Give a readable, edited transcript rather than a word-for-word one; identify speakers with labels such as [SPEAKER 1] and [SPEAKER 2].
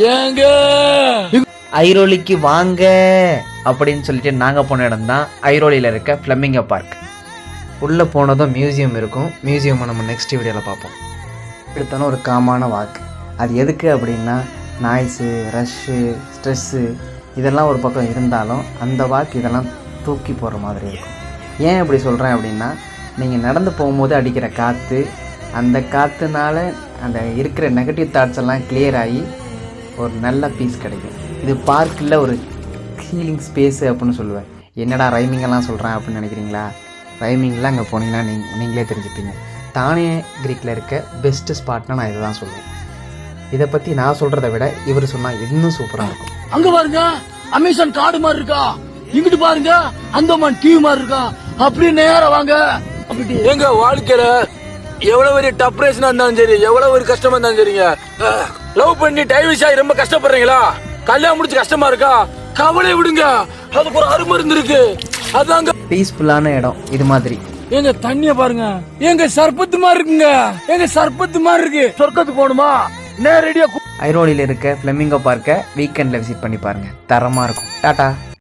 [SPEAKER 1] ஏங்க
[SPEAKER 2] ஐரோலிக்கு வாங்க அப்படின்னு சொல்லிட்டு நாங்கள் போன இடம் தான் ஐரோலியில் இருக்க ஃப்ளெமிங்கோ பார்க். உள்ளே போனதும் மியூசியம் இருக்கும். மியூசியமை நம்ம நெக்ஸ்ட் வீடியோவில் பார்ப்போம். எடுத்தாலும் ஒரு காமான வாக். அது எதுக்கு அப்படின்னா நாய்ஸு, ரஷ்ஷு, ஸ்ட்ரெஸ்ஸு இதெல்லாம் ஒரு பக்கம் இருந்தாலும் அந்த வாக் இதெல்லாம் தூக்கி போடுற மாதிரி இருக்கும். ஏன் இப்படி சொல்கிறேன் அப்படின்னா, நீங்கள் நடந்து போகும்போது அடிக்கிற காற்று, அந்த காற்றுனால அந்த இருக்கிற நெகட்டிவ் தாட்ஸ் எல்லாம் கிளியர் ஆகி ஒரு நல்ல பீஸ் கிடைக்கும். இது பார்க்கில் ஒரு ஹீலிங் ஸ்பேஸு அப்படின்னு சொல்லுவேன். என்னடா ரைமிங்கெல்லாம் சொல்கிறேன் அப்படின்னு நினைக்கிறீங்களா? ரைமிங்லாம் அங்கே போனீங்கன்னா நீங்களே தெரிஞ்சுப்பீங்க. தானே கிரீக்கில் இருக்க பெஸ்ட்டு ஸ்பாட்னா நான் இதை தான் சொல்லுவேன். இதை பற்றி நான் சொல்கிறத விட இவர் சொன்னால் இன்னும் சூப்பராக இருக்கும்.
[SPEAKER 1] அங்க பாருங்க அமேசான் காடு மாதிரி இருக்கா, இங்கிட்டு பாருங்க அந்தமான் டிவி மாதிரி இருக்கா. அப்படி நேரம் வாங்க. அப்படி எங்க வாழ்க்கையில எவ்வளவு ஒரு டப்ரேஷனா இருந்தாலும் சரி, எவ்வளவு ஒரு கஷ்டமா இருந்தாலும் சரிங்க, லவ் பண்ணி டைவர்ஸ் ஆகி ரொம்ப கஷ்டப்படுறீங்களா, கல்யாணம் முடிச்சு கஷ்டமா இருக்கா, கவலை விடுங்க, அதுக்கு ஒரு அருமருந்து இருக்கு. அதாங்க
[SPEAKER 2] பீஸ்ஃபுல்லான இடம். இது மாதிரி
[SPEAKER 1] எங்க தண்ணிய பாருங்க, எங்க சர்பத்து மாதிரி இருக்குங்க, எங்க சர்பத்து மாதிரி இருக்கு. சொர்க்கத்துக்கு போகணுமா நேரடியா
[SPEAKER 2] ஐரோலியில் இருக்க ஃப்ளெமிங்கோ பார்க்கை வீக்கெண்டில் விசிட் பண்ணி பாருங்கள். தரமாக இருக்கும். டாட்டா.